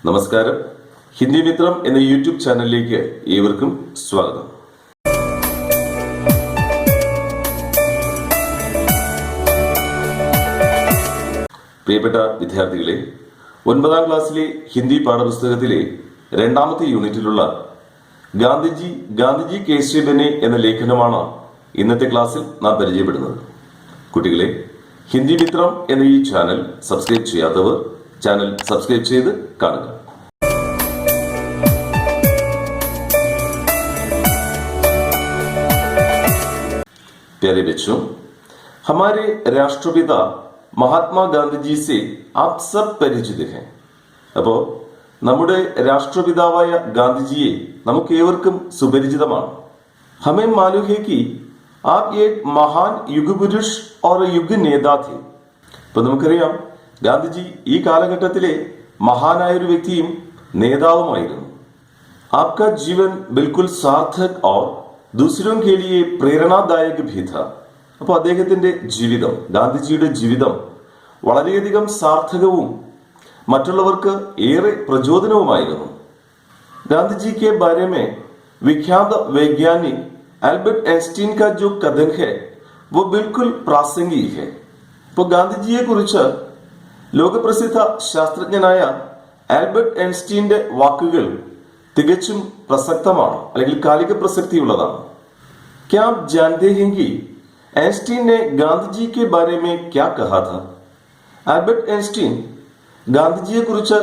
നമസ്കാരം. ഹിന്ദി മിത്രം എന്ന യൂട്യൂബ് ചാനലിലേക്ക് ഏവർക്കും സ്വാഗതം. പ്രിയപ്പെട്ട വിദ്യാർത്ഥികളെ, 9ാം ക്ലാസ്സിലെ ഹിന്ദി പാഠപുസ്തകത്തിലെ 2ാമത്തെ യൂണിറ്റിലുള്ള ഗാന്ധിജി കേസരി ബനെ എന്ന ലേഖനമാണ് ഇന്നത്തെ ക്ലാസ്സിൽ നാം പരിചയപ്പെടുന്നത്. കുട്ടികളെ, ഹിന്ദി മിത്രം എന്ന ഈ ചാനൽ സബ്സ്ക്രൈബ് ചെയ്യാത്തവർ ചാനൽ സബ്സ്ക്രൈബ് ചെയ്ത് കാണുക. प्यारे बच्चों, हमारे राष्ट्रपिता महात्मा गांधी जी से आप सब परिचित हैं. അപ്പോൾ നമ്മുടെ രാഷ്ട്രപിതാവായ ഗാന്ധിജിയെ നമുക്ക് ഏവർക്കും സുപരിചിതമാണ്. हमें मालूम है कि आप एक महान युग पुरुष और युग नेता थे. അപ്പോൾ നമുക്കറിയാം, ഗാന്ധിജി ഈ കാലഘട്ടത്തിലെ മഹാനായ ഒരു വ്യക്തിയും നേതാവുമായിരുന്നു. आपका जीवन बिल्कुल सार्थक और दूसरों के लिए प्रेरणादायक भी था. അപ്പോൾ അദ്ദേഹത്തിന്റെ ജീവിതം, ഗാന്ധിജിയുടെ ജീവിതം വളരെയധികം സാർത്ഥകവും മറ്റുള്ളവർക്ക് ഏറെ പ്രചോദനവുമായിരുന്നു. गांधी के बारे में विख्यात वैज्ञानिक एल्बर्ट आइंस्टीन का जो कथन है वो बिल्कुल प्रासंगिक है. അപ്പോൾ ഗാന്ധിജിയെ കുറിച്ച് ലോകപ്രസിദ്ധ ശാസ്ത്രജ്ഞനായ ആൽബർട്ട് ഐൻസ്റ്റീന്റെ വാക്കുകൾ തികച്ചും പ്രസക്തമാണ്, അല്ലെങ്കിൽ കാലിക പ്രസക്തിയുള്ളതാണ്. क्या आप जानते हैं कि आइंस्टीन ने गांधी जी के बारे में क्या कहा था? ആൽബർട്ട് ഐൻസ്റ്റീൻ ഗാന്ധിജിയെ കുറിച്ച്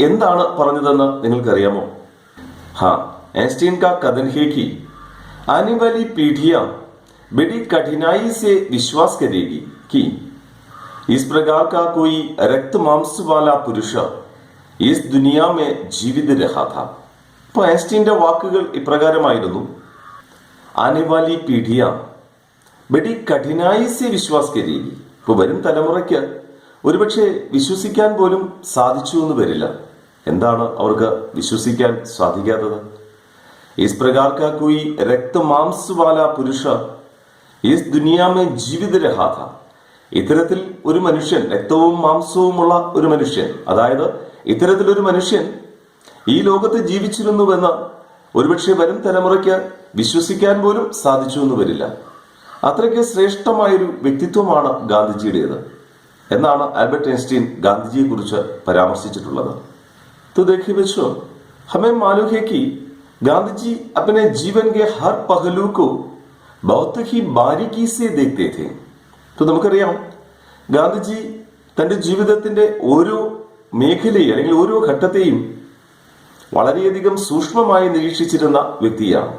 എന്താണ് പറഞ്ഞതെന്ന് നിങ്ങൾക്കറിയാമോ? हाँ, आइंस्टीन का कथन है कि आने वाली पीढ़ियां बड़ी कठिनाई से विश्वास करेगी कि इस प्रकार का कोई रक्त मांस वाला पुरुष इस दुनिया में जीवित रहा था. അപ്പോൾ ഐൻസ്റ്റീന്റെ വാക്കുകൾ ഇപ്രകാരമായിരുന്നു: ആനെ വാലി പീഡിയ ബഡി കഠിനായി സെ വിശ്വാസ് കരേഗി. ഇപ്പോൾ വരും തലമുറയ്ക്ക് ഒരുപക്ഷെ വിശ്വസിക്കാൻ പോലും സാധിച്ചു എന്ന് വരില്ല. എന്താണ് അവർക്ക് വിശ്വസിക്കാൻ സാധിക്കാത്തത്? ഇസ് പ്രകാർ കാ കോയി രക്ത മാംസ് വാല പുരുഷ ഇസ് ദുനിയാ മേ ജീവിത രഹാ ഥാ. ഇത്തരത്തിൽ ഒരു മനുഷ്യൻ, രക്തവും മാംസവുമുള്ള ഒരു മനുഷ്യൻ, അതായത് ഇത്തരത്തിലൊരു മനുഷ്യൻ ഈ ലോകത്ത് ജീവിച്ചിരുന്നുവെന്ന് ഒരുപക്ഷെ വരും തലമുറയ്ക്ക് വിശ്വസിക്കാൻ പോലും സാധിച്ചു എന്ന് വരില്ല. അത്രയ്ക്ക് ശ്രേഷ്ഠമായൊരു വ്യക്തിത്വമാണ് ഗാന്ധിജിയുടേത് എന്നാണ് ആൽബർട്ട് ഐൻസ്റ്റീൻ ഗാന്ധിജിയെ കുറിച്ച് പരാമർശിച്ചിട്ടുള്ളത്. तो देखिए बच्चों, हमें मालूम है कि गांधी जी अपने जीवन के हर पहलू को बहुत ही बारीकी से देखते थे. तो നമുക്കറിയാം, ഗാന്ധിജി തന്റെ ജീവിതത്തിന്റെ ഓരോ മേഖലയും അല്ലെങ്കിൽ ഓരോ ഘട്ടത്തെയും വളരെയധികം സൂക്ഷ്മമായി നിരീക്ഷിച്ചിരുന്ന വ്യക്തിയാണ്.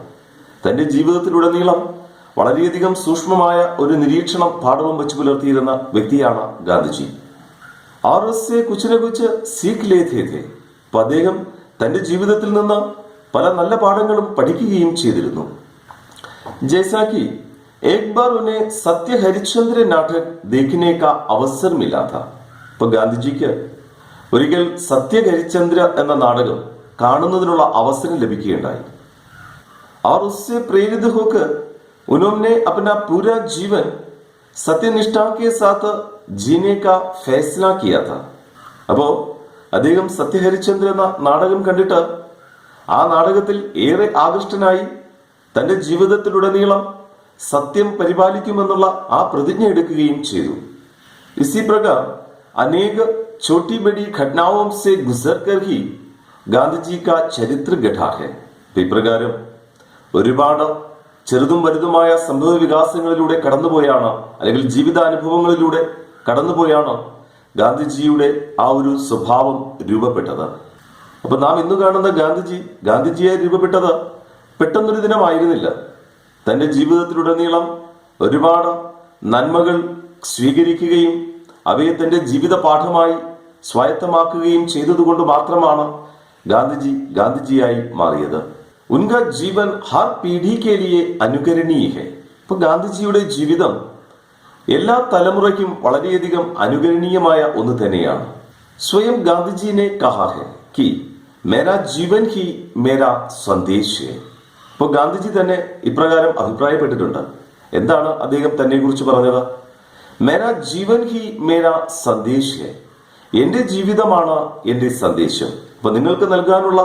തന്റെ ജീവിതത്തിലുടനീളം വളരെയധികം സൂക്ഷ്മമായ ഒരു നിരീക്ഷണം പാഠവും വെച്ച് പുലർത്തിയിരുന്ന വ്യക്തിയാണ് ഗാന്ധിജി. और उससे कुछ न कुछ सीख लेते थे. അപ്പോൾ അദ്ദേഹം തന്റെ ജീവിതത്തിൽ നിന്ന് പല നല്ല പാഠങ്ങളും പഠിക്കുകയും ചെയ്തിരുന്നു. जैसा कि एक बार उन्हें सत्य हरिश्चंद्र नाटक देखने का अवसर मिला था. അപ്പോൾ ഗാന്ധിജിക്ക് ഒരിക്കൽ സത്യ ഹരിശ്ചന്ദ്ര എന്ന നാടകം കാണുന്നതിനുള്ള അവസരം ലഭിക്കുകയുണ്ടായി. और उससे प्रेरित होकर उन्होंने अपना पूरा जीवन सत्यनिष्ठा के साथ जीने का फैसला किया था. അപ്പോൾ അദ്ദേഹം സത്യഹരിശ്ചന്ദ്ര എന്ന നാടകം കണ്ടിട്ട് ആ നാടകത്തിൽ ഏറെ ആകൃഷ്ടനായി തന്റെ ജീവിതത്തിലുടനീളം സത്യം പരിപാലിക്കുമെന്നുള്ള ആ പ്രതിജ്ഞ എടുക്കുകയും ചെയ്തു. इसी प्रकार अनेक छोटी बड़ी घटनाओं से गुजर कर ही ഗാന്ധിജി കാ ചരിത്ര ഗഠാ ഹെ. ഇപ്രകാരം ഒരുപാട് ചെറുതും വലുതുമായ സംഭവ വികാസങ്ങളിലൂടെ കടന്നുപോയാണ്, അല്ലെങ്കിൽ ജീവിതാനുഭവങ്ങളിലൂടെ കടന്നുപോയാണ് ഗാന്ധിജിയുടെ ആ ഒരു സ്വഭാവം രൂപപ്പെട്ടത്. അപ്പൊ നാം ഇന്ന് കാണുന്ന ഗാന്ധിജിയെ രൂപപ്പെട്ടത് പെട്ടെന്നൊരു ദിനമായിരുന്നില്ല. തന്റെ ജീവിതത്തിലുടനീളം ഒരുപാട് നന്മകൾ സ്വീകരിക്കുകയും അവയെ തന്റെ ജീവിത പാഠമായി സ്വായത്തമാക്കുകയും ചെയ്തതുകൊണ്ട് മാത്രമാണ് ഗാന്ധിജിയായി മാറിയത്. ഉൻകാ ജീവൻ ഹർ പീഢി കെ ലിയെ അനുകരണീയ ഹെ. ഇപ്പൊ ഗാന്ധിജിയുടെ ജീവിതം എല്ലാ തലമുറയ്ക്കും വളരെയധികം അനുകരണീയമായ ഒന്ന് തന്നെയാണ്. സ്വയം ഗാന്ധിജിനെ കഹാ ഹെ കി മേരാ ജീവൻ ഹി മേരാ സന്ദേശ് ഹെ. ഇപ്പോൾ ഗാന്ധിജി തന്നെ ഇപ്രകാരം അഭിപ്രായപ്പെട്ടിട്ടുണ്ട്. എന്താണ് അദ്ദേഹം തന്നെ കുറിച്ച് പറഞ്ഞത്? മേരാ ജീവൻ ഹി മേരാ സന്ദേശ് ഹെ. എൻ്റെ ജീവിതമാണ് എൻ്റെ സന്ദേശം. അപ്പൊ നിങ്ങൾക്ക് നൽകാനുള്ള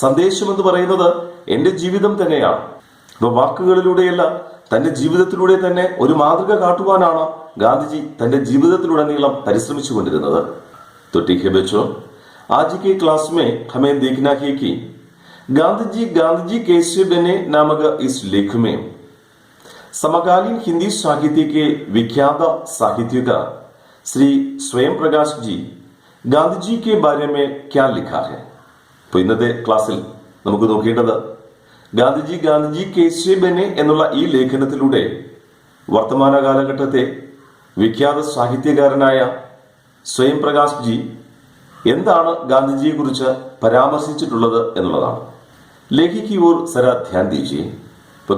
സന്ദേശം എന്ന് പറയുന്നത് എൻ്റെ ജീവിതം തന്നെയാണ്. അപ്പൊ വാക്കുകളിലൂടെയല്ല, തന്റെ ജീവിതത്തിലൂടെ തന്നെ ഒരു മാതൃക കാട്ടുവാനാണ് ഗാന്ധിജി തന്റെ ജീവിതത്തിലുടനീളം പരിശ്രമിച്ചു കൊണ്ടിരുന്നത്. तो ठीक है बच्चों, आज की क्लास में हमें देखना है कि गांधी जी कैसे बने नामक इस लेख में समकालीन हिंदी साहित्य के विख्यात साहित्यकार श्री स्वयं प्रकाश जी गांधी जी के बारे में क्या लिखा है. അപ്പോൾ ഇന്നത്തെ ക്ലാസ്സിൽ നമുക്ക് നോക്കേണ്ടത് ഗാന്ധിജി കേശേ ബനെ എന്നുള്ള ഈ ലേഖനത്തിലൂടെ വർത്തമാന കാലഘട്ടത്തെ വിഖ്യാത സാഹിത്യകാരനായ സ്വയം പ്രകാശ് ജി എന്താണ് ഗാന്ധിജിയെ കുറിച്ച് പരാമർശിച്ചിട്ടുള്ളത് എന്നുള്ളതാണ്. ലേഖിക്ക് ഓർ സരാ ധ്യാൻ ദീജിയെ. ഇപ്പൊ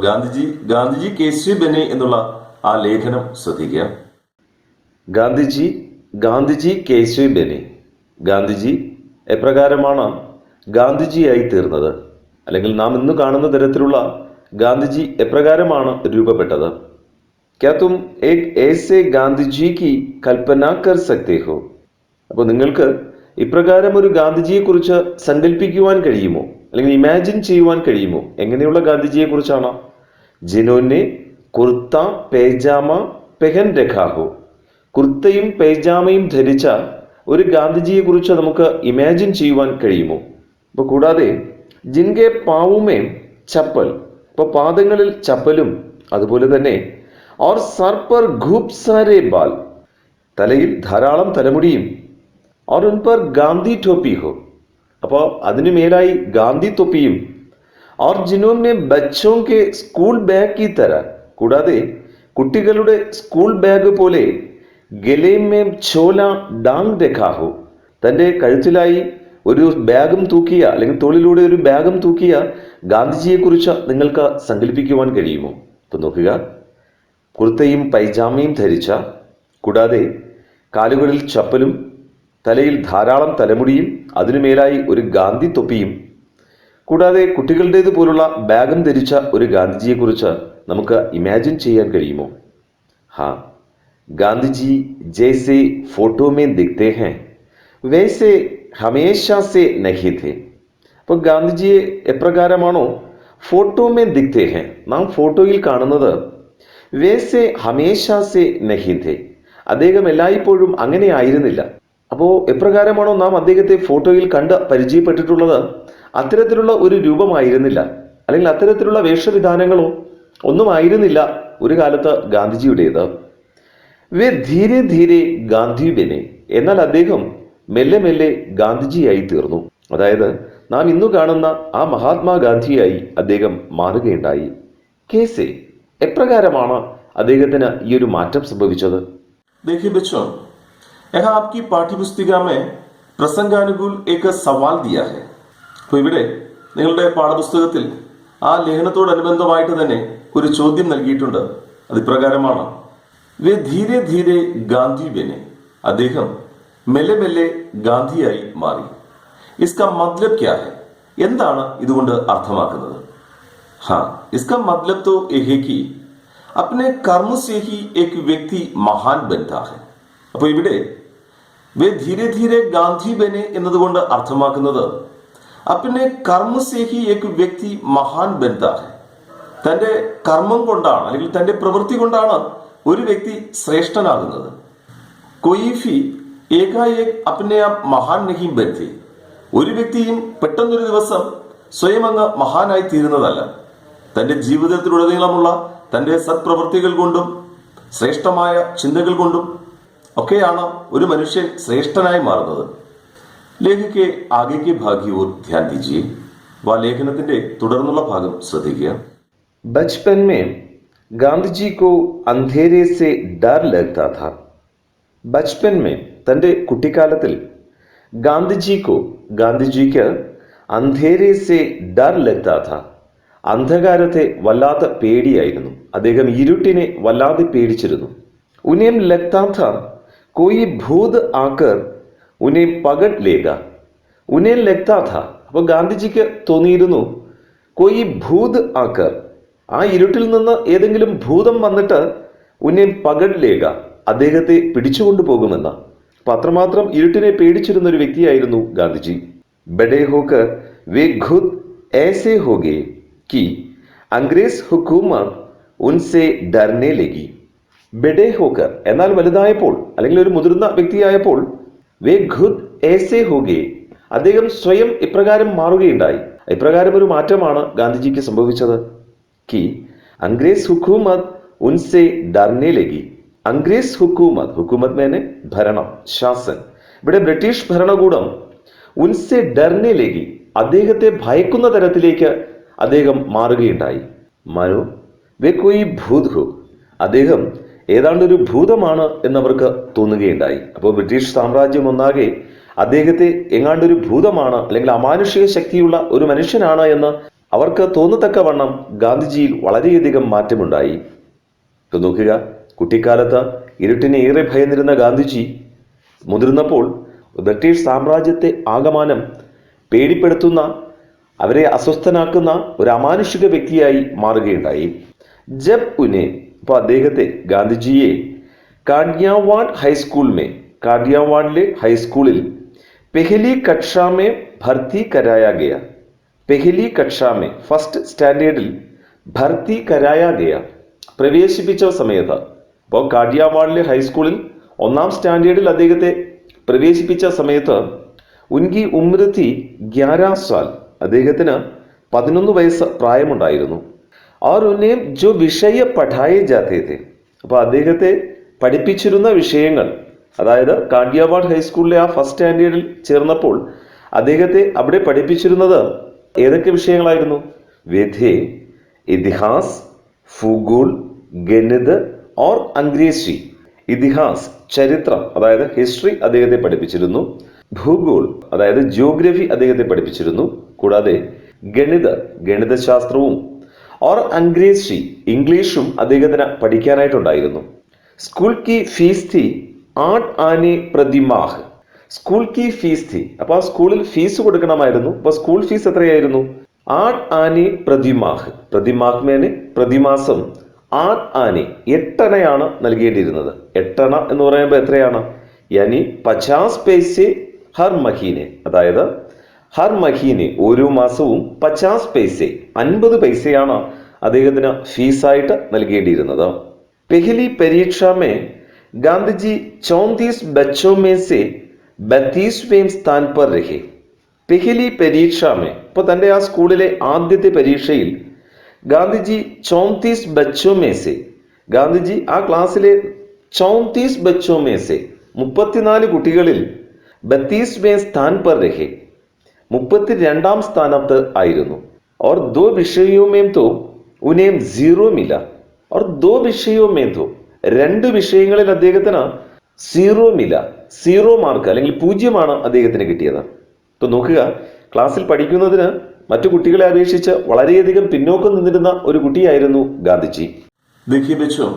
ഗാന്ധിജി കേശേ ബനെ എന്നുള്ള ആ ലേഖനം ശ്രദ്ധിക്കുക. ഗാന്ധിജി കേശേ ബനെ. ഗാന്ധിജി എപ്രകാരമാണ് ഗാന്ധിജിയായി തീർന്നത്, അല്ലെങ്കിൽ നാം ഇന്ന് കാണുന്ന തരത്തിലുള്ള ഗാന്ധിജി എപ്രകാരമാണ് രൂപപ്പെട്ടത്. ക്യാ തും ഏക് ഏസേ ഗാന്ധിജി കി കൽപ്പന കർ സക്തേ ഹോ. അപ്പോൾ നിങ്ങൾക്ക് ഇപ്രകാരം ഒരു ഗാന്ധിജിയെ കുറിച്ച് സങ്കല്പിക്കുവാൻ കഴിയുമോ, അല്ലെങ്കിൽ ഇമാജിൻ ചെയ്യുവാൻ കഴിയുമോ? എങ്ങനെയുള്ള ഗാന്ധിജിയെ കുറിച്ചാണ്? ജിനോനെ കുർത്ത പേജാമ പെഹൻ രഖാ ഹോ. കുർത്തയും പേജാമയും ധരിച്ച ഒരു ഗാന്ധിജിയെ കുറിച്ച് നമുക്ക് ഇമാജിൻ ചെയ്യുവാൻ കഴിയുമോ? അപ്പോൾ കൂടാതെ ജിൻകെ പാവുമേ ചപ്പൽ, ഇപ്പോൾ പാദങ്ങളിൽ ചപ്പലും, അതുപോലെ തന്നെ ഓർ സർ പർ ഖൂബ് സാരേ ബാൽ, തലയിൽ ധാരാളം തലമുടിയും, ഓർ ഉൻ പർ ഗാന്ധി ടോപ്പി ഹോ, അപ്പോൾ അതിനു മേലായി ഗാന്ധി തൊപ്പിയും, ഓർ ജിനോനെ ബച്ചോं के സ്കൂൾ ബാഗ് की तरह, കൂടാതെ കുട്ടികളുടെ സ്കൂൾ ബാഗ് പോലെ ഗലേ മേം ചോല ഡാങ് രഖാ ഹോ, തൻ്റെ കഴുത്തിലായി ഒരു ബാഗും തൂക്കിയ, അല്ലെങ്കിൽ തോളിലൂടെ ഒരു ബാഗും തൂക്കിയ ഗാന്ധിജിയെ കുറിച്ച് നിങ്ങൾക്ക് സങ്കല്പിക്കുവാൻ കഴിയുമോ? ഇപ്പൊ നോക്കുക, കുർത്തയും പൈജാമയും ധരിച്ച, കൂടാതെ കാലുകളിൽ ചപ്പലും, തലയിൽ ധാരാളം തലമുടിയും, അതിനുമേലായി ഒരു ഗാന്ധി തൊപ്പിയും, കൂടാതെ കുട്ടികളുടേത് പോലുള്ള ബാഗും ധരിച്ച ഒരു ഗാന്ധിജിയെ കുറിച്ച് നമുക്ക് ഇമാജിൻ ചെയ്യാൻ കഴിയുമോ? ഹാ, ഗാന്ധിജി ജൈസെ ഫോട്ടോ മേ ദിഖ്തേ ഹൈ വൈസെ ഹമേശാ സെ നഹി ഥേ. അപ്പോൾ ഗാന്ധിജിയെ എപ്രകാരമാണോ ഫോട്ടോ മേ ദിഖ്തേ ഹൈ, നാം ഫോട്ടോയിൽ കാണുന്നത്, വേസെ ഹമേശാ സെ നഹി ഥേ, അദ്ദേഹം എല്ലായ്പ്പോഴും അങ്ങനെ ആയിരുന്നില്ല. അപ്പോൾ എപ്രകാരമാണോ നാം അദ്ദേഹത്തെ ഫോട്ടോയിൽ കണ്ട് പരിചയപ്പെട്ടിട്ടുള്ളത്, അത്തരത്തിലുള്ള ഒരു രൂപമായിരുന്നില്ല, അല്ലെങ്കിൽ അത്തരത്തിലുള്ള വേഷവിധാനങ്ങളോ ഒന്നും ആയിരുന്നില്ല ഒരു കാലത്ത് ഗാന്ധിജിയുടേത്. വേ ധീരെ ധീരെ ഗാന്ധി ബനെ, എന്നാൽ അദ്ദേഹം മെല്ലെ മെല്ലെ ഗാന്ധിജിയായി തീർന്നു. അതായത് നാം ഇന്നു കാണുന്ന ആ മഹാത്മാഗാന്ധിയായി അദ്ദേഹം മാറുകയുണ്ടായി. കേസെ, എപ്രകാരമാണ് അദ്ദേഹത്തിന് ഈ ഒരു മാറ്റം സംഭവിച്ചത്? देखिए बच्चों, यहाँ आपकी पाठ्यपुस्तिका में प्रसंगानुकूल एक सवाल दिया है. അപ്പോൾ ഇവിടെ നിങ്ങളുടെ പാഠപുസ്തകത്തിൽ ആ ലേഖനത്തോടനുബന്ധമായിട്ട് തന്നെ ഒരു ചോദ്യം നൽകിയിട്ടുണ്ട്. അത് ഇപ്രകാരമാണ്: വേ ധീരെ ധീരെ ഗാന്ധി ബനെ, അദ്ദേഹം മെല്ലെ മെല്ലെ ഗാന്ധിയായി മാറി. ഇസ്കാ മത്ലബ് ക്യാ ഹൈ, എന്താണ് ഇതുകൊണ്ട് അർത്ഥമാക്കുന്നത്? ഹാ, ഇസ്കാ മത്ലബ് തോ യഹ് ഹൈ കി അപ്നെ കർമ്മ സേ ഹി ഏക് വ്യക്തി മഹാൻ ബൻതാ ഹൈ. അപ്പോൾ ഇവിടെ വേ ധീരെ ധീരെ ഗാന്ധി ബനെ എന്നതുകൊണ്ട് അർത്ഥമാക്കുന്നത് അപ്നെ കർമ്മ സേ ഹി ഏക് വ്യക്തി മഹാൻ ബൻതാ ഹൈ. തന്റെ കർമ്മം കൊണ്ടാണ്, അല്ലെങ്കിൽ തന്റെ പ്രവൃത്തി കൊണ്ടാണ് ഒരു വ്യക്തി ശ്രേഷ്ഠനാകുന്നത്. കൊയ് ഫി ഏകായേക് അപ്നെ ആപ് മഹാൻ നഹീം ബൻതേ, ഒരു വ്യക്തിയും പെട്ടെന്നൊരു ദിവസം സ്വയം അങ്ങ് മഹാനായി തീരുന്നതല്ല. തന്റെ ജീവിതത്തിലുടനീളമുള്ള തന്റെ സത്പ്രവൃത്തികൾ കൊണ്ടും ശ്രേഷ്ഠമായ ചിന്തകൾ കൊണ്ടും ഒക്കെയാണ് ഒരു മനുഷ്യൻ ശ്രേഷ്ഠനായി മാറുന്നത്. ലേഖിക്ക് ആകെക്ക് ഭാഗ്യ ഓർ ധ്യാൻ ദീജിയെ. ആ ലേഖനത്തിന്റെ തുടർന്നുള്ള ഭാഗം ശ്രദ്ധിക്കുക. बचपन में गांधी जी को अंधेरे से डर लगता था. ബച്പൻ മേ, തൻ്റെ കുട്ടിക്കാലത്തിൽ, ഗാന്ധിജിക്ക് അന്ധേരെ സെ ഡർ ലഗ്താ ഥാ, അന്ധകാരത്തെ വല്ലാത്ത പേടിയായിരുന്നു. അദ്ദേഹം ഇരുട്ടിനെ വല്ലാതെ പേടിച്ചിരുന്നു. ഉനേം ലഗ്താ ഥാ കോയി ഭൂത് ആക്കർ ഉനേ പകഡ് ലേഗ. ഉനേം ലഗ്താ ഥാ, അപ്പോൾ ഗാന്ധിജിക്ക് തോന്നിയിരുന്നു, കോയി ഭൂത് ആക്കർ, ആ ഇരുട്ടിൽ നിന്ന് ഏതെങ്കിലും ഭൂതം വന്നിട്ട് ഉന്നേം പകഡ് ലേഖ, അദ്ദേഹത്തെ പിടിച്ചുകൊണ്ടു പോകുമെന്ന്. അപ്പൊ അത്രമാത്രം ഇരുട്ടിനെ പേടിച്ചിരുന്ന ഒരു വ്യക്തിയായിരുന്നു ഗാന്ധിജി. ബഡേ ഹോക്കർ വേ ഖുദ് ऐसे हो गए कि अंग्रेज हुकूमत उनसे डरने लगी. ബഡേ ഹോക്കർ എന്നാൽ വലുതായപ്പോൾ അല്ലെങ്കിൽ ഒരു മുതിർന്ന വ്യക്തിയായപ്പോൾ വേ ഖുദ് ऐसे हो गए അദ്ദേഹം സ്വയം ഇപ്രകാരം മാറുകയുണ്ടായി. ഇപ്രകാരം ഒരു മാറ്റമാണ് ഗാന്ധിജിക്ക് സംഭവിച്ചത്. കി അംഗ്രേസ് ഹുക്കൂമത്ത് ഉൻസെ ഡർനെ ലഗി. അംഗ്രേസ് ഹുക്കൂമത്ത്, ഹുക്കൂമത്ത് മേനെ ഭരണം, ശാസൻ. ഇവിടെ ബ്രിട്ടീഷ് ഭരണകൂടം ഉൻസെ ഡർനെ ലഗി അദ്ദേഹത്തെ ഭയക്കുന്ന തരത്തിലേക്ക് അദ്ദേഹം മാറുകയുണ്ടായി. മനു വേ കോയി ഭൂത് ഹോ അദ്ദേഹം ഏതാണ്ടൊരു ഭൂതമാണ് എന്നവർക്ക് തോന്നുകയുണ്ടായി. അപ്പോൾ ബ്രിട്ടീഷ് സാമ്രാജ്യം ഒന്നാകെ അദ്ദേഹത്തെ എങ്ങാണ്ടൊരു ഭൂതമാണ് അല്ലെങ്കിൽ അമാനുഷിക ശക്തിയുള്ള ഒരു മനുഷ്യനാണ് എന്ന് അവർക്ക് തോന്നത്തക്കവണ്ണം ഗാന്ധിജിയിൽ വളരെയധികം മാറ്റമുണ്ടായി. ഇപ്പൊ നോക്കുക, കുട്ടിക്കാലത്ത് ഇരുട്ടിനെ ഏറെ ഭയന്നിരുന്ന ഗാന്ധിജി മുതിർന്നപ്പോൾ ബ്രിട്ടീഷ് സാമ്രാജ്യത്തെ ആകമാനം പേടിപ്പെടുത്തുന്ന, അവരെ അസ്വസ്ഥനാക്കുന്ന ഒരു അമാനുഷിക വ്യക്തിയായി മാറുകയുണ്ടായി. ജബ് ഉനെ, അപ്പോൾ അദ്ദേഹത്തെ ഗാന്ധിജിയെ കാഠിയാവാഡ് ഹൈസ്കൂൾ മേ, കാഠിയാവാഡിലെ ഹൈസ്കൂളിൽ Pehli കക്ഷാ may ഭർത്തി കരായ Gaya. Pehli കക്ഷാ may first സ്റ്റാൻഡേർഡിൽ ഭർത്തി കരായ Gaya പ്രവേശിപ്പിച്ച സമയത്ത്, അപ്പോൾ കാഠിയാവാഡിലെ ഹൈസ്കൂളിൽ 1ാം സ്റ്റാൻഡേർഡിൽ അദ്ദേഹത്തെ പ്രവേശിപ്പിച്ച സമയത്ത് ഉൻകി ഉമ്ര തി 11 സാൽ അദ്ദേഹത്തിന് 11 വയസ്സ് പ്രായമുണ്ടായിരുന്നു. और उन्हें जो विषय പഠായേ ജാതേ थे, അപ്പോൾ അദ്ദേഹത്തെ പഠിപ്പിച്ചിരുന്ന വിഷയങ്ങൾ, അതായത് കാഠിയാവാഡ് ഹൈസ്കൂളിലെ ആ ഫസ്റ്റ് സ്റ്റാൻഡേർഡിൽ ചേർന്നപ്പോൾ അദ്ദേഹത്തെ അവിടെ പഠിപ്പിച്ചിരുന്നത് ഏതൊക്കെ വിഷയങ്ങളായിരുന്നു? വേദേ, ഇതിഹാസ്, ഭൂഗോൾ, ഗണിത് ഓർ അംഗ്രേസി. ഇതിഹാസ് ചരിത്രം, അതായത് ഹിസ്റ്ററി അദ്ദേഹത്തെ പഠിപ്പിച്ചിരുന്നു. ഭൂഗോൾ അതായത് ജിയോഗ്രഫി അദ്ദേഹത്തെ പഠിപ്പിച്ചിരുന്നു. കൂടാതെ ഗണിത, ഗണിതശാസ്ത്രവും ഓർ അംഗ്രേസി ഇംഗ്ലീഷും അദ്ദേഹത്തിന് പഠിക്കാനായിട്ടുണ്ടായിരുന്നു. സ്കൂൾ കി ഫീസ് തി 8 ആനെ പ്രതിമാഹ്. സ്കൂൾ കി ഫീസ് തി, അപ്പോൾ ആ സ്കൂളിൽ ഫീസ് കൊടുക്കണമായിരുന്നു. അപ്പോൾ സ്കൂൾ ഫീസ് എത്രയായിരുന്നു? 8 ആനെ പ്രതിമാഹ്. പ്രതിമാഹ് മേനെ പ്രതിമാസം 8 ആനെ 8 അണയാണ് നൽകേണ്ടിയിരുന്നത്. 8 അണ എന്ന് പറയുമ്പോൾ എത്രയാണ്? യാനി 50 പൈസെ ഹർ മഹീനെ, അതായത് ഹർ മഹീനെ ഓരോ മാസവും 50 പൈസെ 50 പൈസയാണ് അദ്ദേഹത്തിന് ഫീസായിട്ട് നൽകേണ്ടിയിരുന്നത്. പെഹലി പരീക്ഷ മേ ഗാന്ധിജി 34 ബച്ചോ മേ സെ 32വേം സ്ഥാൻ പർ രഹെ. പെഹലി പരീക്ഷ മേ, ഇപ്പോൾ തൻ്റെ ആ സ്കൂളിലെ ആദ്യത്തെ പരീക്ഷയിൽ ഗാന്ധിജി 34 ബച്ചോ മേ സെ, ഗാന്ധിജി ആ ക്ലാസ്സിലെ 34 ബച്ചോ മേ സെ 34 കുട്ടികളിൽ 32വേം സ്ഥാൻ പർ രഹെ 32ാം സ്ഥാനത്ത് ആയിരുന്നു. और 2 വിഷയോं में तो उन्हें 0 मिला. और 2 വിഷയോं में तो 2 വിഷയങ്ങളിൽ അദ്ദേഹത്തിന് 0 മില, 0 മാർക്ക് അല്ലെങ്കിൽ 0 അദ്ദേഹത്തിന് കിട്ടിയത്. ഇപ്പൊ നോക്കുക, ക്ലാസ്സിൽ പഠിക്കുന്നതിന് മറ്റു കുട്ടികളെ അപേക്ഷിച്ച് വളരെയധികം പിന്നോക്കം നിന്നിരുന്ന ഒരു കുട്ടിയായിരുന്നു ഗാന്ധിജി. देखिए बच्चों,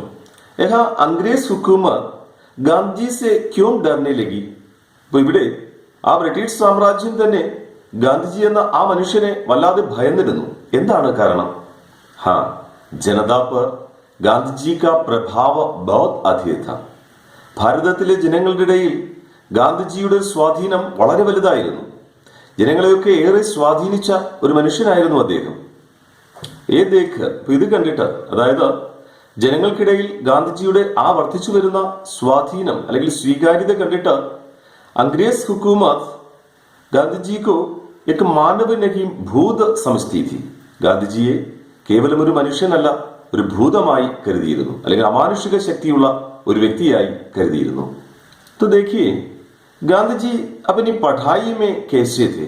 यहाँ अंग्रेज हुकूमत गांधी से क्यों डरने लगी? അപ്പോൾ ഇവിടെ ആ ബ്രിട്ടീഷ് സാമ്രാജ്യം തന്നെ ഗാന്ധിജി എന്ന ആ മനുഷ്യനെ വല്ലാതെ ഭയന്നിരുന്നു. എന്താണ് കാരണം? ഹാ, ജനതാ പർ ഗാന്ധിജി കാ പ്രഭാവ ബഹുത് അധിക് था. ഭാരതത്തിലെ ജനങ്ങളുടെ ഇടയിൽ ഗാന്ധിജിയുടെ സ്വാധീനം വളരെ വലുതായിരുന്നു. ജനങ്ങളെയൊക്കെ ഏറെ സ്വാധീനിച്ച ഒരു മനുഷ്യനായിരുന്നു അദ്ദേഹം. ഇത് കണ്ടിട്ട്, അതായത് ജനങ്ങൾക്കിടയിൽ ഗാന്ധിജിയുടെ ആ വർദ്ധിച്ചു വരുന്ന സ്വാധീനം അല്ലെങ്കിൽ സ്വീകാര്യത കണ്ടിട്ട് अंग्रेज हुकूमत गांधी को एक मानव नहीं भूत समझती थी. ഗാന്ധിജിയെ കേവലം ഒരു മനുഷ്യനല്ല, ഒരു ഭൂതമായി കരുതിയിരുന്നു, അല്ലെങ്കിൽ അമാനുഷിക ശക്തിയുള്ള ഒരു വ്യക്തിയായി കരുതിയിരുന്നു. तो देखिए ഗാന്ധിജി अपनी पढ़ाई में कैसे थे?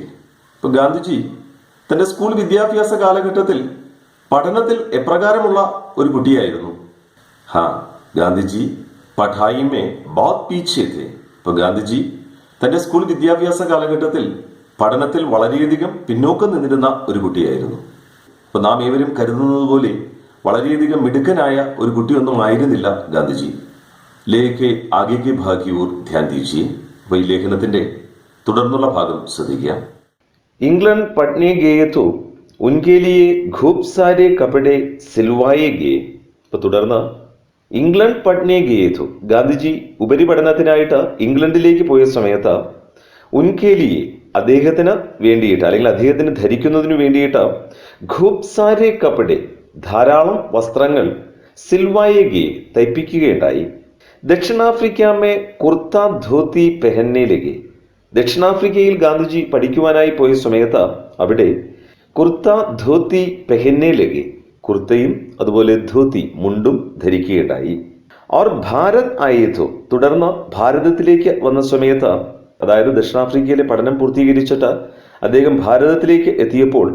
ഇപ്പോൾ ഗാന്ധിജി തന്റെ സ്കൂൾ വിദ്യാഭ്യാസ കാലഘട്ടത്തിൽ പഠനത്തിൽ എപ്രകാരമുള്ള ഒരു കുട്ടിയായിരുന്നു? ഹാ, ഗാന്ധിജി പഠായി മേ ബഹുത് പീछे थे. ഇപ്പോൾ ഗാന്ധിജി തന്റെ സ്കൂൾ വിദ്യാഭ്യാസ കാലഘട്ടത്തിൽ പഠനത്തിൽ വളരെയധികം പിന്നോക്കം നിന്നിരുന്ന ഒരു കുട്ടിയായിരുന്നു. അപ്പൊ നാം ഏവരും കരുതുന്നത് പോലെ വളരെയധികം മിടുക്കനായ ഒരു കുട്ടിയൊന്നും ആയിരുന്നില്ല ഗാന്ധിജി. ലേഖെ ആഗേക്ക് ഭാഗ് ഓർ ധ്യാൻ ദീജിയെ. അപ്പൊ ഈ ലേഖനത്തിന്റെ തുടർന്നുള്ള ഭാഗം ശ്രദ്ധിക്കുക. इंग्लैंड पढ़ने गए तो उनके लिए खूब सारे कपड़े सिलवाए गए. അപ്പോൾ തുടർന്ന് ഇംഗ്ലണ്ട് പഠനെ ഗേതു. ഗാന്ധിജി ഉപരിപഠനത്തിനായിട്ട് ഇംഗ്ലണ്ടിലേക്ക് പോയ സമയത്ത് ഉൻകേലിയെ അദ്ദേഹത്തിന് വേണ്ടിയിട്ട് അല്ലെങ്കിൽ അദ്ദേഹത്തിന് ധരിക്കുന്നതിന് വേണ്ടിയിട്ട് ഖൂബ് സാരെ കപ്പടെ ധാരാളം വസ്ത്രങ്ങൾ സിൽവായെ ഗേ തയ്പ്പിക്കുകയുണ്ടായി. ദക്ഷിണാഫ്രിക്ക കുർത്ത ധോത്തി പെഹന്നെ ലഗെ. ദക്ഷിണാഫ്രിക്കയിൽ ഗാന്ധിജി പഠിക്കുവാനായി പോയ സമയത്ത് അവിടെ കുർത്ത ധോത്തി പെഹന്നെ ലഗെ, കുർത്തയും അതുപോലെ ധോത്തി മുണ്ടും ധരിക്കുകയുണ്ടായി. ഓർ ഭാരത് ആയേതു. തുടർന്ന് ഭാരതത്തിലേക്ക് വന്ന സമയത്ത്, അതായത് ദക്ഷിണാഫ്രിക്കയിലെ പഠനം പൂർത്തീകരിച്ചിട്ട് അദ്ദേഹം ഭാരതത്തിലേക്ക് എത്തിയപ്പോൾ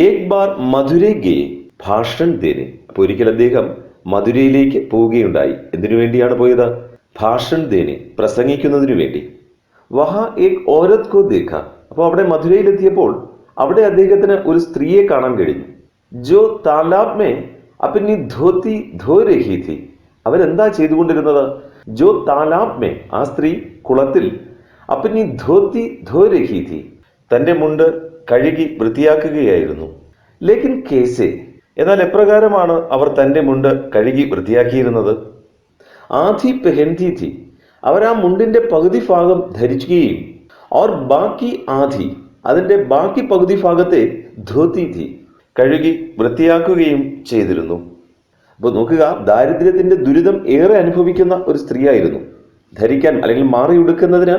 ഏക് ബാർ മധുരൈ ഗേ ഭാഷൺ ദേനെ. അപ്പോൾ ഒരിക്കൽ അദ്ദേഹം മധുരയിലേക്ക് പോവുകയുണ്ടായി. എന്തിനു വേണ്ടിയാണ് പോയത്? ഭാഷൺ ദേനെ, പ്രസംഗിക്കുന്നതിനു വേണ്ടി. വഹ ഏക് ഓരത് കോ ദേഖ. അപ്പോൾ അവിടെ മധുരയിലെത്തിയപ്പോൾ അവിടെ അദ്ദേഹത്തിന് ഒരു സ്ത്രീയെ കാണാൻ കഴിഞ്ഞു. ജോ താലാബ് മേ അപ്പനി ധോത്തി ധോ രഹി ഥി. അവരെന്താ ചെയ്തുകൊണ്ടിരുന്നത്? ജോ താലാബ് മേ, ആ സ്ത്രീ കുളത്തിൽ, അപ്പനി ധോത്തി ധോ രഹി ഥി, തന്റെ മുണ്ട് കഴുകി വൃത്തിയാക്കുകയായിരുന്നു. ലേക്കിൻ കേസെ, എന്നാൽ എപ്രകാരമാണ് അവർ തന്റെ മുണ്ട് കഴുകി വൃത്തിയാക്കിയിരുന്നത്? ആധി പെഹൻതി ഥി, അവർ ആ മുണ്ടിന്റെ പകുതി ഭാഗം ധരിക്കുകയും ഓർ ബാക്കി ആധി, അതിന്റെ ബാക്കി പകുതി ഭാഗത്തെ ധോത്തി ഥി, കഴുകി വൃത്തിയാക്കുകയും ചെയ്തിരുന്നു. അപ്പോൾ നോക്കുക, ദാരിദ്ര്യത്തിന്റെ ദുരിതം ഏറെ അനുഭവിക്കുന്ന ഒരു സ്ത്രീയായിരുന്നു. ധരിക്കാൻ അല്ലെങ്കിൽ മാറിയുടുക്കുന്നതിന്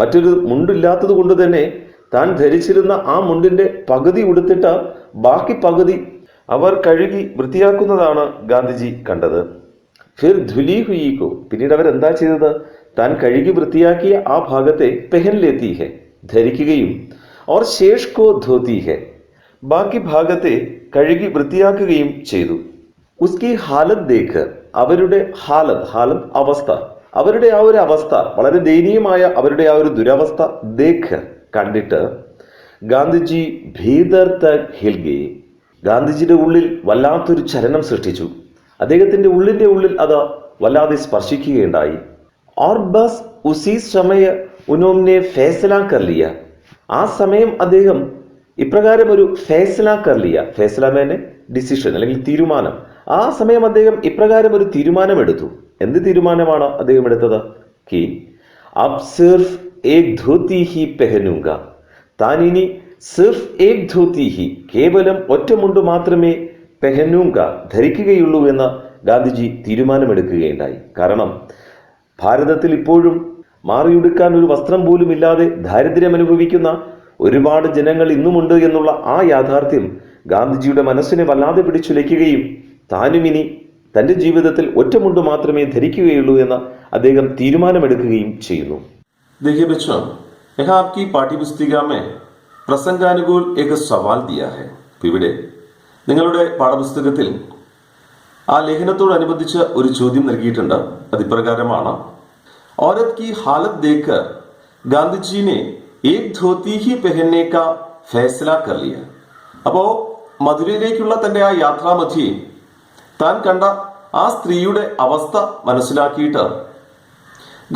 മറ്റൊരു മുണ്ടില്ലാത്തത് കൊണ്ട് തന്നെ താൻ ധരിച്ചിരുന്ന ആ മുണ്ടിന്റെ പകുതി ഉടുത്തിട്ട് ബാക്കി പകുതി അവർ കഴുകി വൃത്തിയാക്കുന്നതാണ് ഗാന്ധിജി കണ്ടത്. ഫിർ ധുലി ഹുയിക്കോ, പിന്നീട് അവരെന്താ ചെയ്തത്? താൻ കഴുകി വൃത്തിയാക്കിയ ആ ഭാഗത്തെ പെഹൻ ലേത്തി ഹെ, ധരിക്കുകയും ഓർ ശേഷ് കോ ധോത്തി ഹെ, ബാക്കി ഭാഗത്തെ കഴുകി വൃത്തിയാക്കുകയും ചെയ്തു. ഉസ്കി ഹാലത് ദേഖ്, അവരുടെ ഹാലത് അവസ്ഥ, അവരുടെ ആ ഒരു അവസ്ഥ, വളരെ ദയനീയമായ അവരുടെ ആ ഒരു ദുരവസ്ഥ ദേഖ്, കണ്ടിട്ട് ഗാന്ധിജി ഭീതർ തക് ഹിൽഗെ, ഗാന്ധിജിയുടെ ഉള്ളിൽ വല്ലാത്തൊരു ചലനം സൃഷ്ടിച്ചു. അദ്ദേഹത്തിന്റെ ഉള്ളിൽ അത് വല്ലാതെ സ്പർശിക്കുകയുണ്ടായി. और बस उसी समय उन्होंने फैसला कर लिया. ആ സമയം അദ്ദേഹം ഇപ്രകാരം ഒരു ഫേസല കർ ലിയ, ഫേസല മേനെ ഡിസിഷൻ അല്ലെങ്കിൽ തീരുമാനം. ആ സമയം അദ്ദേഹം ഇപ്രകാരം ഒരു തീരുമാനമെടുത്തു. എന്ത് തീരുമാനമാണ് അദ്ദേഹം എടുത്തത്? കി അബ് സിർഫ് ഏക് ധോത്തി ഹി പെഹനൂങ്ക, താൻ ഇനി സിർഫ് ഏക് ധോത്തി ഹി, കേവലം ഒറ്റ മുണ്ട് മാത്രമേ പെഹനൂങ്ക, ധരിക്കുകയുള്ളൂ എന്ന് ഗാന്ധിജി തീരുമാനമെടുക്കുകയുണ്ടായി. കാരണം ഭാരതത്തിൽ ഇപ്പോഴും മാറിയുടുക്കാൻ ഒരു വസ്ത്രം പോലും ഇല്ലാതെ ദാരിദ്ര്യം അനുഭവിക്കുന്ന ഒരുപാട് ജനങ്ങൾ ഇന്നുമുണ്ട് എന്നുള്ള ആ യാഥാർത്ഥ്യം ഗാന്ധിജിയുടെ മനസ്സിനെ വല്ലാതെ പിടിച്ചുലയ്ക്കുകയും താനും ഇനി തന്റെ ജീവിതത്തിൽ ഒറ്റമുണ്ട് മാത്രമേ ധരിക്കുകയുള്ളൂ എന്ന് അദ്ദേഹം തീരുമാനമെടുക്കുകയും ചെയ്യുന്നു. देखिए बच्चों, यहाँ आपकी पाठ्यपुस्तिका में प्रसंगानुकूल एक सवाल दिया है. ഇവിടെ നിങ്ങളുടെ പാഠപുസ്തകത്തിൽ ആ ലേഖനത്തോടനുബന്ധിച്ച് ഒരു ചോദ്യം നൽകിയിട്ടുണ്ട്. അത് ഇപ്രകാരമാണ്: औरत की हालत देखकर गांधी ने एक धोती ही पहनने का फैसला कर लिया. അപ്പോ മധുരയിലേക്കുള്ള തന്റെ ആ യാത്രാമധ്യേ താൻ കണ്ട ആ സ്ത്രീയുടെ അവസ്ഥ മനസ്സിലാക്കിയിട്ട്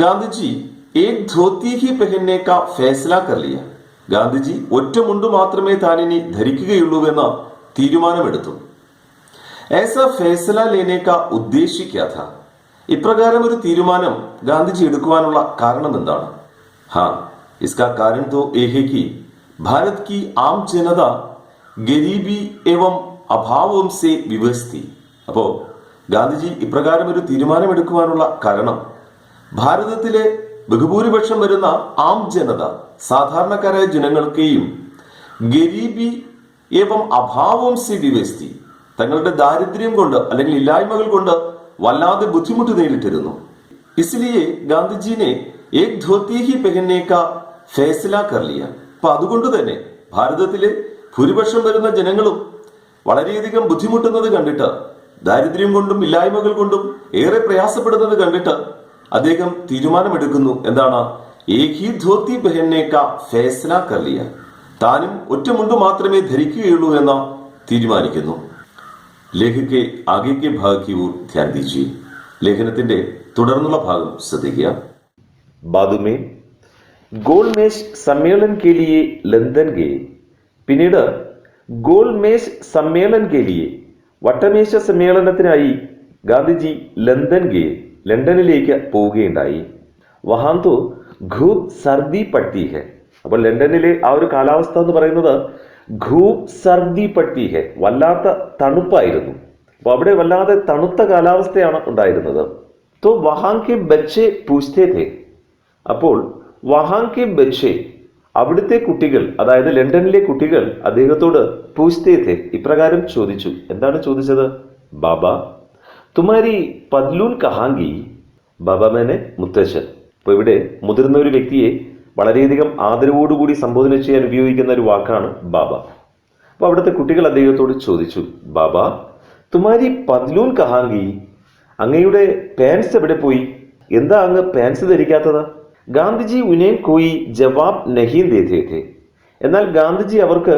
ഗാന്ധിജി ഏക് ധോത്തി ഹി പെഹന്നെ കാ ഫൈസല കർ ലിയ, ഗാന്ധിജി ഒറ്റ മുണ്ട് മാത്രമേ താനിനി ധരിക്കുകയുള്ളൂവെന്ന് തീരുമാനമെടുത്തു. ऐसा फैसला लेने का उद्देश्य क्या था? ഇപ്രകാരം ഒരു തീരുമാനം ഗാന്ധിജി എടുക്കുവാനുള്ള കാരണം എന്താണ്? हाँ, इसका कारण तो ये है कि भारत की आम जनता गरीबी एवं अभावों से विवश थी. അപ്പോ ഗാന്ധിജി ഇപ്രകാരം ഒരു തീരുമാനം എടുക്കുവാനുള്ള കാരണം ഭാരതത്തിലെ ബഹുഭൂരിപക്ഷം വരുന്ന ആം ജനത, സാധാരണക്കാരായ ജനങ്ങൾക്കെയും ഗരീബി ഏവം അഭാവം സി വിവസ്തി, തങ്ങളുടെ ദാരിദ്ര്യം കൊണ്ട് അല്ലെങ്കിൽ ഇല്ലായ്മകൾ കൊണ്ട് വല്ലാതെ ബുദ്ധിമുട്ട് നേരിട്ടിരുന്നു. ഇസ്ലിയെ ഗാന്ധിജിനെ ഏക് ധോത്തി ഹി പെഹന്നെ കാ ഫൈസല കർ ലിയ. അപ്പൊ അതുകൊണ്ട് തന്നെ ഭാരതത്തിലെ ഭൂരിപക്ഷം വരുന്ന ജനങ്ങളും വളരെയധികം ബുദ്ധിമുട്ടുന്നത് കണ്ടിട്ട്, ദാരിദ്ര്യം കൊണ്ടും ഇല്ലായ്മകൾ കൊണ്ടും ഏറെ പ്രയാസപ്പെടുന്നത് കണ്ടിട്ട് അദ്ദേഹം തീരുമാനമെടുക്കുന്നു. എന്താണ്? ഏക് ഹി ധോത്തി പെഹന്നെ കാ ഫൈസല കർ ലിയ, താനും ഒറ്റമുണ്ട് മാത്രമേ ധരിക്കുകയുള്ളൂ എന്ന് തീരുമാനിക്കുന്നു. ലേഖകെ ആഗേക്കെ ഭാഗ് കി ഓർ ധ്യാൻ ദീജിയെ. ലേഖനത്തിന്റെ തുടർന്നുള്ള ഭാഗം ശ്രദ്ധിക്കുക. ബാദുമേ ഗോൾമേശ് സമ്മേളൻ കെ ലിയെ ലണ്ടൻ ഗേ. പിന്നീട് ഗോൾമേശ് സമ്മേളൻ കെ ലിയെ, വട്ടമേശ സമ്മേളനത്തിനായി ഗാന്ധിജി ലണ്ടൻ ഗേ ലണ്ടനിലേക്ക് പോവുകയുണ്ടായി. വഹാൻ തോ ഖൂബ് സർദി പട്ടി ഹെ. അപ്പോൾ ലണ്ടനിലെ ആ ഒരു കാലാവസ്ഥ എന്ന് പറയുന്നത് ഖൂബ് സർദി പട്ടി ഹെ, വല്ലാത്ത തണുപ്പായിരുന്നു. അപ്പൊ അവിടെ വല്ലാതെ തണുത്ത കാലാവസ്ഥയാണ് ഉണ്ടായിരുന്നത്. തോ വഹാൻ കെ ബच्चे പൂछते थे. അപ്പോൾ വഹാൻ കെ ബच्चे, അവിടുത്തെ കുട്ടികൾ, അതായത് ലണ്ടനിലെ കുട്ടികൾ അദ്ദേഹത്തോട് പൂछते थे, ഇപ്രകാരം ചോദിച്ചു. എന്താണ് ചോദിച്ചത്? ബാബ തുമാരി പദ്ലൂൻ കഹാങ്കി. ബാബ മേനെ മുത്തശ്ശൻ. അപ്പൊ ഇവിടെ മുതിർന്ന ഒരു വ്യക്തിയെ വളരെയധികം ആദരവോടുകൂടി സംബോധന ചെയ്യാൻ ഉപയോഗിക്കുന്ന ഒരു വാക്കാണ് ബാബ. അപ്പൊ അവിടുത്തെ കുട്ടികൾ അദ്ദേഹത്തോട് ചോദിച്ചു, ബാബ തുമാരി പദ്ലൂൻ കഹാങ്കി, അങ്ങയുടെ പാൻസ് എവിടെ പോയി? എന്താ അങ്ങ് പാൻസ് ധരിക്കാത്തത്? ഗാന്ധിജി ഉനേം കോയി ജവാബ് നഹീം ദേതേ ഥേ. എന്നാൽ ഗാന്ധിജി അവർക്ക്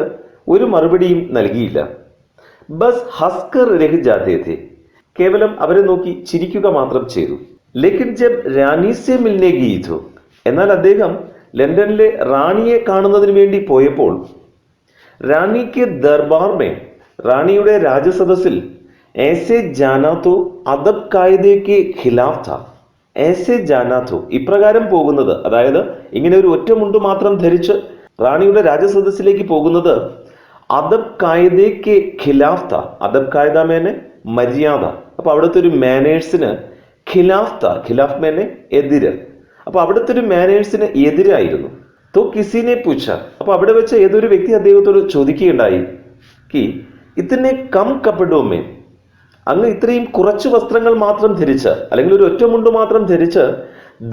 ഒരു മറുപടിയും നൽകിയില്ല. ബസ് ഹസ്കർ രഹ് ജാതേ ഥേ. കേവലം അവരെ നോക്കി ചിരിക്കുക മാത്രം ചെയ്തു. ലേക്കിൻ ജബ് റാണി സെ മിൽനെ ഗീ ഥോ. എന്നാൽ അദ്ദേഹം ലണ്ടനിലെ റാണിയെ കാണുന്നതിന് വേണ്ടി പോയപ്പോൾ റാണിക്ക് ദർബാർ മേ, റാണിയുടെ രാജസദസ്സിൽ ऐसे जाना तो അദബ് കായിദെ കെ ഖിലാഫ് था. ऐसे जाना तो ഇപ്രകാരം പോകുന്നത്, അതായത് ഇങ്ങനെ ഒരു ഒറ്റമുണ്ട് മാത്രം ധരിച്ച് റാണിയുടെ രാജസദസ്സിലേക്ക് പോകുന്നത് അദബ് കായിദെ കെ ഖിലാഫ് था. അദബ് കായിദ മേനെ മര്യാദ. അപ്പൊ അവിടുത്തെ ഒരു മാനേഴ്സിന് ഖിലാഫ് था. ഖിലാഫ് മേനെ എതിര്. അപ്പൊ അവിടുത്തെ ഒരു മാനേഴ്സിന് എതിരായിരുന്നു. തോ കിസിനെ പൂച്ച. അപ്പൊ അവിടെ വെച്ച് ഏതൊരു വ്യക്തി അദ്ദേഹത്തോട് ചോദിക്കുകയുണ്ടായി, കി ഇത്തന്നെ കം കപ്പഡോമേ, അങ്ങ് ഇത്രയും കുറച്ച് വസ്ത്രങ്ങൾ മാത്രം ധരിച്ച്, അല്ലെങ്കിൽ ഒരു ഒറ്റമുണ്ട് മാത്രം ധരിച്ച്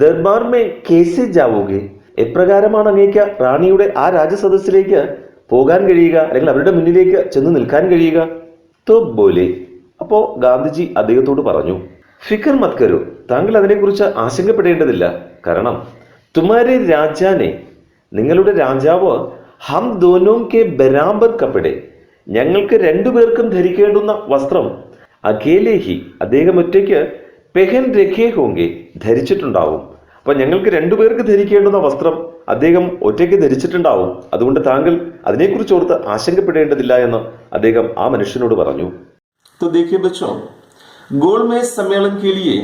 ദർബാർ മേ കേസെ ജാവോगे, എപ്രകാരമാണ് അങ്ങേക്ക് റാണിയുടെ ആ രാജസദസ്സിലേക്ക് പോകാൻ കഴിയുക, അല്ലെങ്കിൽ അവരുടെ മുന്നിലേക്ക് ചെന്ന് നിൽക്കാൻ കഴിയുക? തോ ബോലെ. അപ്പോ ഗാന്ധിജി അദ്ദേഹത്തോട് പറഞ്ഞു, ഫിക്കർ മത് കരോ, താങ്കൾ അതിനെക്കുറിച്ച് ആശങ്കപ്പെടേണ്ടതില്ല. കാരണം തുമാരെ രാജാനെ, നിങ്ങളുടെ രാജാവ് ഹം ദോനോം കെ ബരാബർ കപ്പടെ, ഞങ്ങൾക്ക് രണ്ടുപേർക്കും ധരിക്കേണ്ടുന്ന വസ്ത്രം അകേലേഹി, അദ്ദേഹം ഒറ്റയ്ക്ക് പെഹൻ രഖേ ഹോങ്കെ, ധരിച്ചിട്ടുണ്ടാവും. അപ്പൊ ഞങ്ങൾക്ക് രണ്ടുപേർക്ക് ധരിക്കേണ്ടുന്ന വസ്ത്രം അദ്ദേഹം ഒറ്റയ്ക്ക് ധരിച്ചിട്ടുണ്ടാവും. അതുകൊണ്ട് താങ്കൾ അതിനെക്കുറിച്ച് ഓർത്ത് ആശങ്കപ്പെടേണ്ടതില്ല എന്ന് അദ്ദേഹം ആ മനുഷ്യനോട് പറഞ്ഞു. तो देखिए बच्चों, गोलमेज सम्मेलन के लिए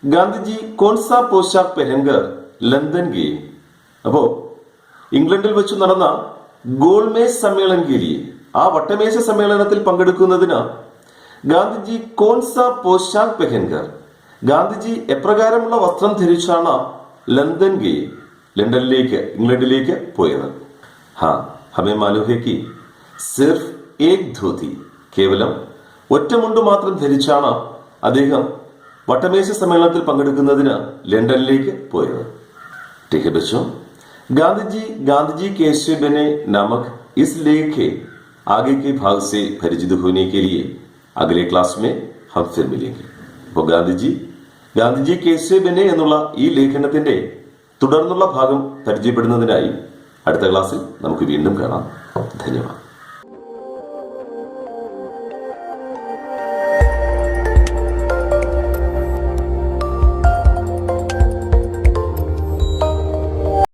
गांधी जी कौन सा पोशाक पहनकर लंदन गए? അപ്പോ ഇംഗ്ലണ്ടിൽ വെച്ച് നടന്ന ഗോൾമേജ് സമ്മേളൻ के लिए, ആ വട്ടമേശ സമ്മേളനത്തിൽ പങ്കെടുക്കുന്നതിന് ഗാന്ധിജി കോൺസ പോഷാക് പെഹൻകർ, ഗാന്ധിജി എപ്രകാരമുള്ള വസ്ത്രം ധരിച്ചാണ് ലണ്ടൻ ഗേ, ലണ്ടനിലേക്ക്, ഇംഗ്ലണ്ടിലേക്ക് പോയത്? ഹാ, ഹമേ മാലൂം ഹേ കി സിർഫ് ഏക് ധോതി, കേവലം ഒറ്റമുണ്ട് മാത്രം ധരിച്ചാണ് അദ്ദേഹം വട്ടമേശ സമ്മേളനത്തിൽ പങ്കെടുക്കുന്നതിന് ലണ്ടനിലേക്ക് പോയത്. ठीक है बच्चों, गांधी जी कैसे बने नामक इस लेख के आगे के भाग से परिचित होने के लिए अगले क्लास में हम फिर मिलेंगे. അപ്പോൾ ഗാന്ധിജി കേസെ ബനെ എന്നുള്ള ഈ ലേഖനത്തിന്റെ തുടർന്നുള്ള ഭാഗം പരിചയപ്പെടുന്നതിനായി അടുത്ത ക്ലാസ്സിൽ നമുക്ക് വീണ്ടും കാണാം. ധന്യവാദം.